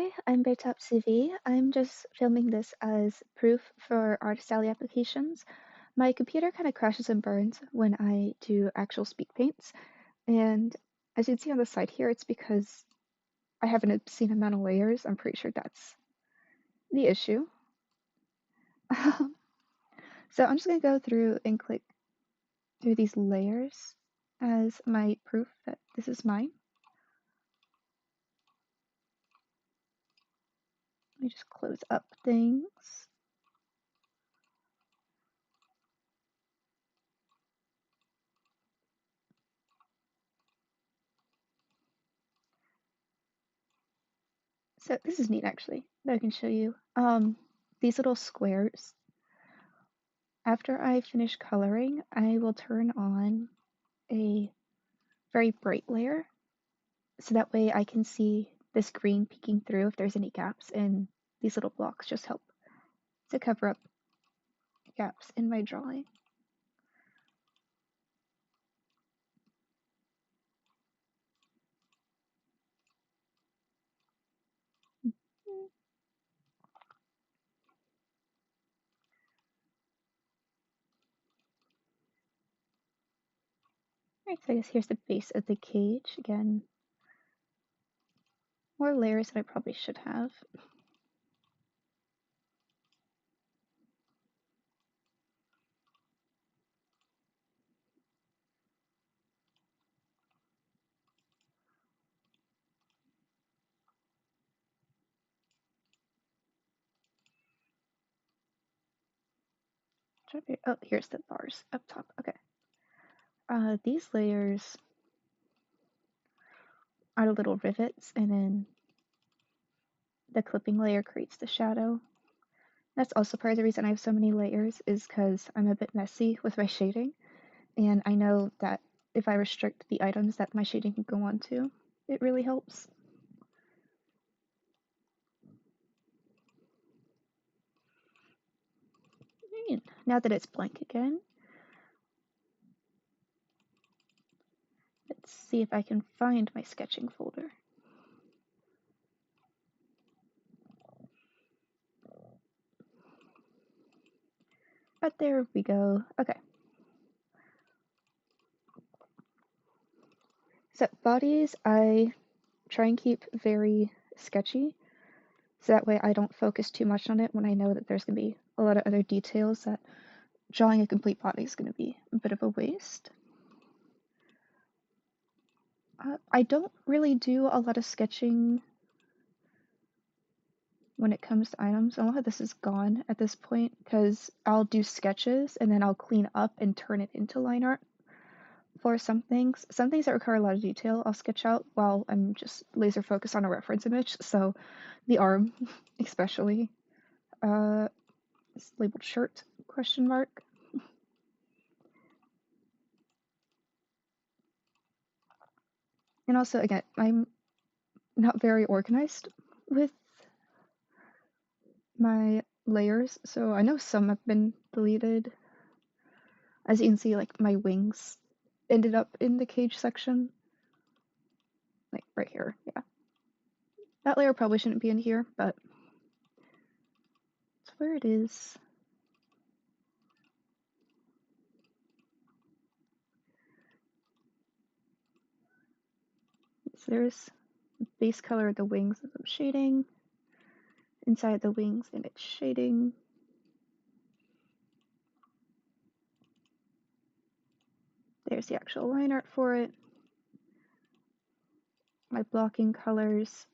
Hi, I'm Bertopsy. I'm just filming this as proof for Artist Alley applications. My computer kind of crashes and burns when I do actual speak paints, and as you can see on the side here, it's because I have an obscene amount of layers. I'm pretty sure that's the issue. So I'm just gonna go through and click through these layers as my proof that this is mine. Let me just close up things. So this is neat actually, that I can show you. These little squares. After I finish coloring, I will turn on a very bright layer so that way I can see this green peeking through if there's any gaps, and these little blocks just help to cover up gaps in my drawing. Alright, so I guess here's the base of the cage. Again, more layers than I probably should have. Oh, here's the bars up top. Okay. These layers are the little rivets, and then the clipping layer creates the shadow. That's also part of the reason I have so many layers, is because I'm a bit messy with my shading, and I know that if I restrict the items that my shading can go on to, it really helps. And now that it's blank again, let's see if I can find my sketching folder. But there we go. Okay. So bodies, I try and keep very sketchy, so that way I don't focus too much on it when I know that there's going to be a lot of other details that drawing a complete body is going to be a bit of a waste. I don't really do a lot of sketching when it comes to items. A lot of this is gone at this point because I'll do sketches and then I'll clean up and turn it into line art for some things. Some things that require a lot of detail I'll sketch out while I'm just laser focused on a reference image. So the arm, especially, is labeled shirt, question mark. And also, again, I'm not very organized with my layers, so I know some have been deleted. As you can see, like my wings ended up in the cage section. Like right here, yeah. That layer probably shouldn't be in here, but it's where it is. So there's base color of the wings with some shading. Inside the wings, image shading. There's the actual line art for it. My blocking colors.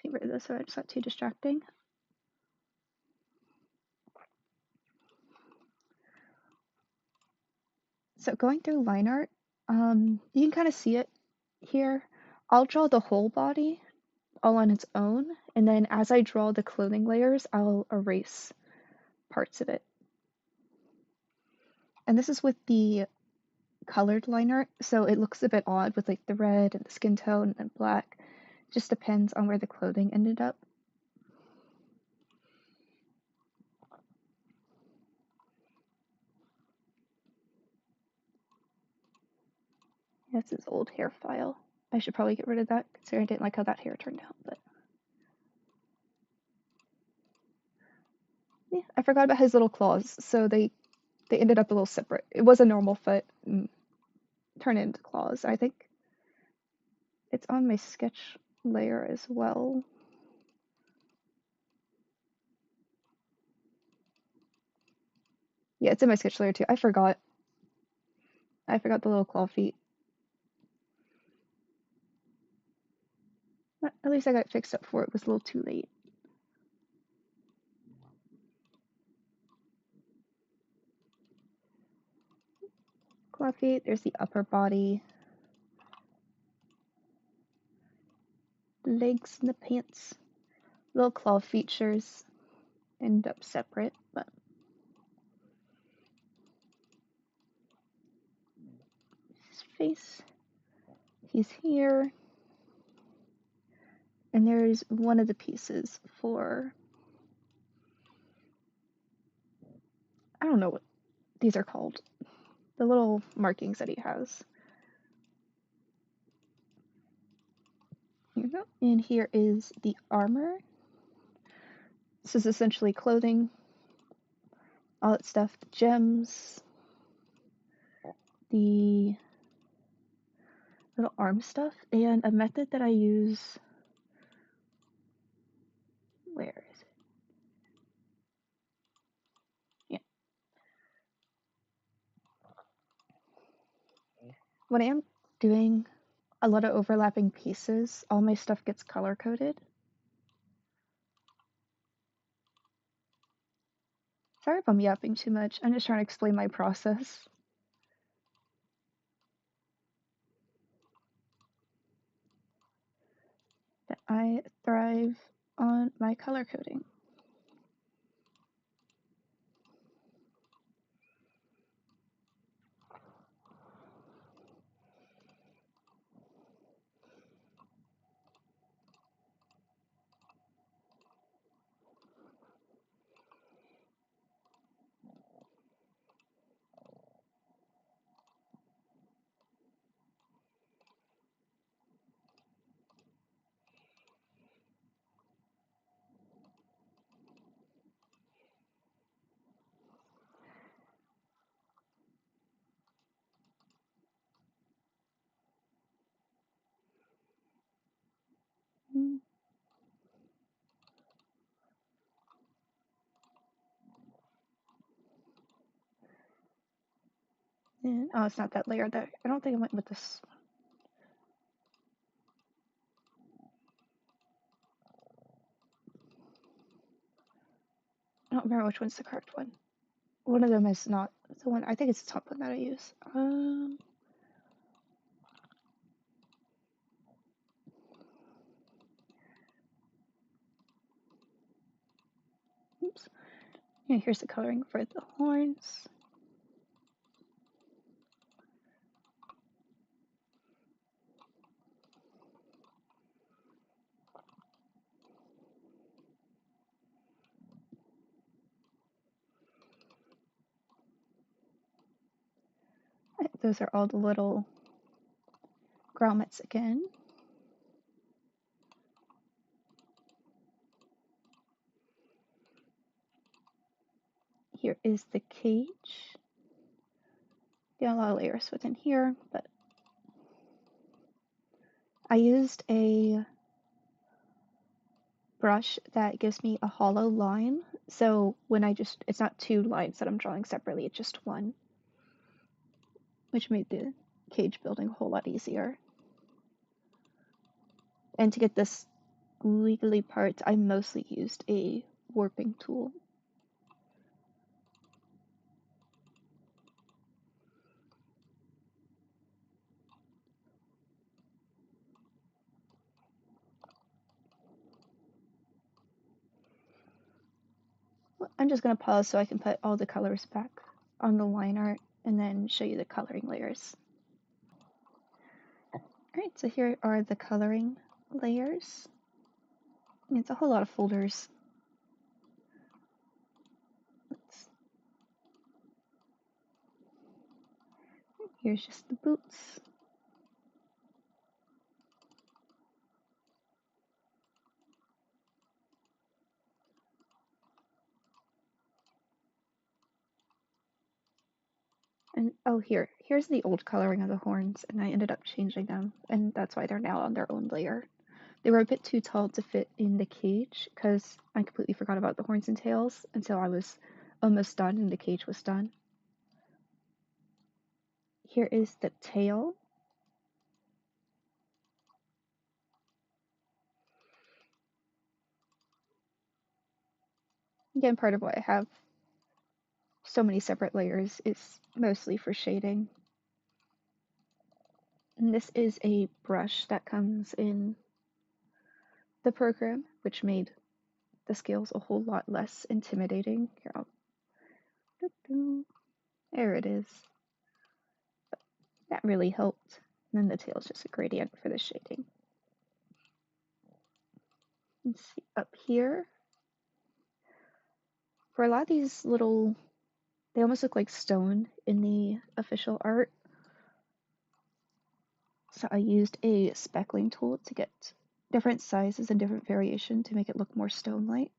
Get rid of this so it's not too distracting. So going through line art, you can kind of see it here. I'll draw the whole body all on its own, and then as I draw the clothing layers, I'll erase parts of it. And this is with the colored line art, so it looks a bit odd with like the red and the skin tone and black. Just depends on where the clothing ended up. That's his old hair file. I should probably get rid of that, considering I didn't like how that hair turned out, but yeah, I forgot about his little claws, so they ended up a little separate. It was a normal foot, turned into claws. I think it's on my sketch layer as well. Yeah, it's in my sketch layer too. I forgot. I forgot the little claw feet. At least I got it fixed up before it was a little too late. Claw feet, there's the upper body. Legs and the pants. Little claw features end up separate, but his face, he's here. And there's one of the pieces for, I don't know what these are called, the little markings that he has. Here we go. And here is the armor. This is essentially clothing, all that stuff, the gems, the little arm stuff, and a method that I use. Where is it? Yeah. When I am doing a lot of overlapping pieces, all my stuff gets color coded. Sorry if I'm yapping too much. I'm just trying to explain my process. That I thrive on my color coding. Mm. And, oh, it's not that layer there. I don't think I went with this. I don't remember which one's the correct one. One of them is not the one. I think it's the top one that I use. Oops. Yeah, here's the coloring for the horns. Those are all the little grommets again. Here is the cage. Got a lot of layers within here, but I used a brush that gives me a hollow line. So when it's not two lines that I'm drawing separately, it's just one, which made the cage building a whole lot easier. And to get this wiggly part, I mostly used a warping tool. I'm just going to pause so I can put all the colors back on the line art and then show you the coloring layers. Alright, so here are the coloring layers. It's a whole lot of folders. Here's just the boots. And oh, here's the old coloring of the horns, and I ended up changing them, and that's why they're now on their own layer. They were a bit too tall to fit in the cage because I completely forgot about the horns and tails until I was almost done and the cage was done. Here is the tail. Again, part of why I have so many separate layers is mostly for shading. And this is a brush that comes in the program, which made the scales a whole lot less intimidating. Here, there it is. That really helped. And then the tail is just a gradient for the shading. Let's see, up here, for a lot of these little, they almost look like stone in the official art. So I used a speckling tool to get different sizes and different variation to make it look more stone-like.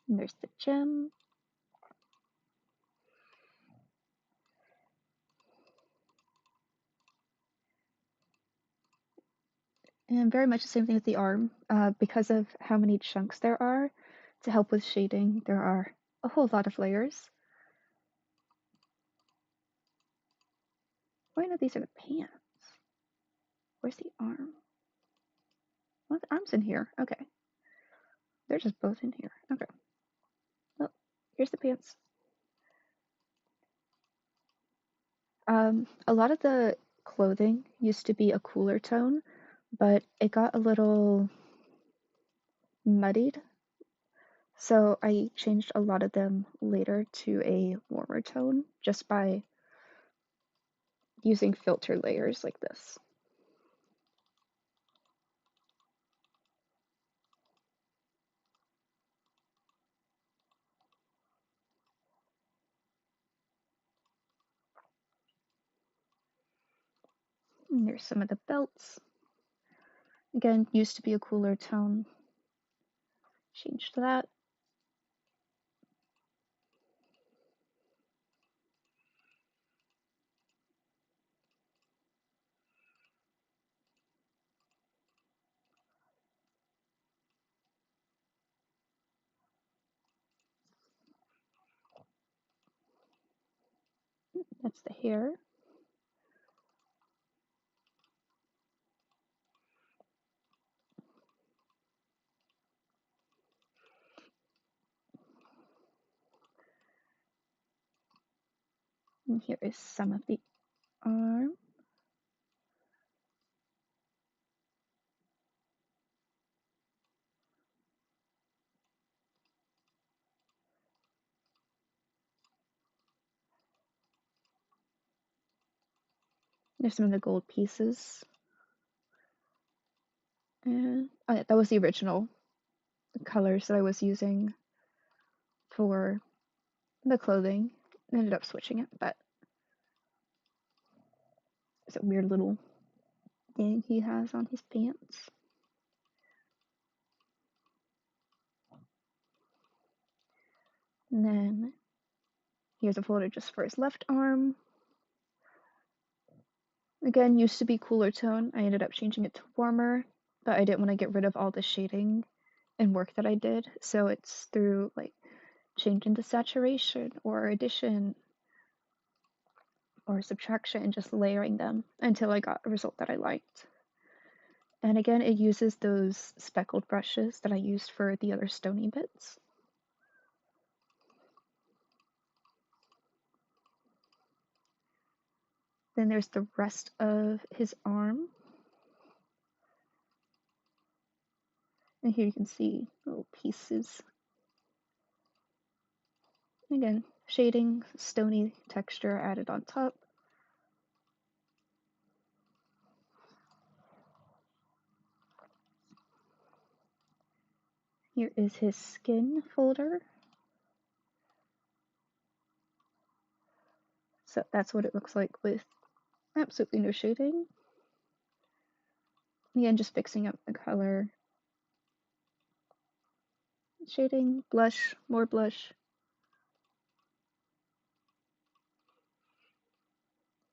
And there's the gem. And very much the same thing with the arm. Because of how many chunks there are, to help with shading, there are a whole lot of layers. Oh, no, these are the pants. Where's the arm? Well, the arm's in here. Okay. They're just both in here. Okay. Well, here's the pants. A lot of the clothing used to be a cooler tone, but it got a little muddied. So I changed a lot of them later to a warmer tone just by using filter layers like this. And there's some of the belts. Again, used to be a cooler tone. Changed that. That's the hair. And here is some of the arm. There's some of the gold pieces. And oh yeah, that was the original colors that I was using for the clothing. I ended up switching it, but it's a weird little thing he has on his pants. And then here's a folder just for his left arm. Again, used to be cooler tone. I ended up changing it to warmer, but I didn't want to get rid of all the shading and work that I did. So it's through like change into saturation or addition or subtraction and just layering them until I got a result that I liked. And again, it uses those speckled brushes that I used for the other stony bits. Then there's the rest of his arm. And here you can see little pieces. Again, shading, stony texture added on top. Here is his skin folder. So that's what it looks like with absolutely no shading. Again, just fixing up the color. Shading, blush, more blush.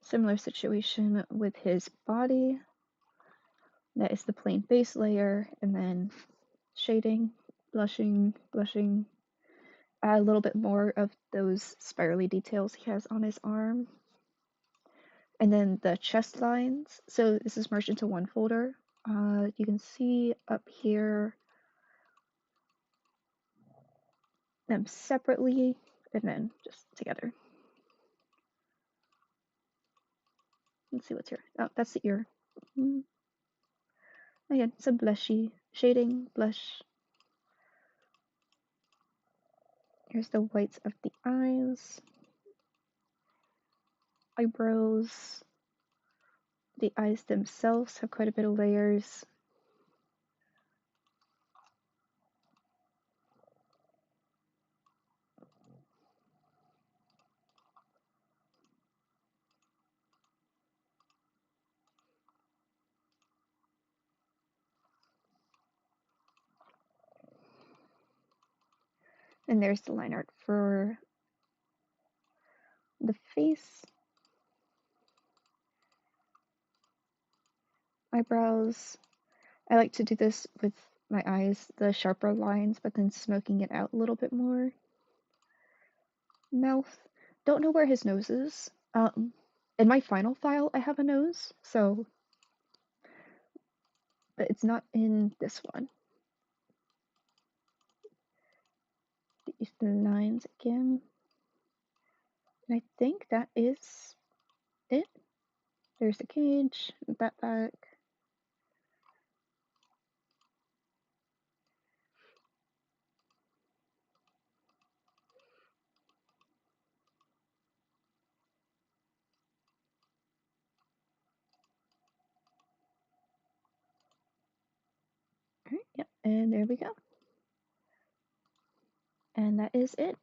Similar situation with his body. That is the plain base layer, and then shading, blushing, blushing. Add a little bit more of those spirally details he has on his arm. And then the chest lines. So this is merged into one folder. You can see up here them separately and then just together. Let's see what's here. Oh, that's the ear. Again, some blushy shading, blush. Here's the whites of the eyes, eyebrows. The eyes themselves have quite a bit of layers. And there's the line art for the face, eyebrows. I like to do this with my eyes, the sharper lines, but then smoking it out a little bit more. Mouth. Don't know where his nose is. In my final file, I have a nose, so, but it's not in this one. These lines again. And I think that is it. There's the cage, that back. Alright, yep, and there we go. And that is it.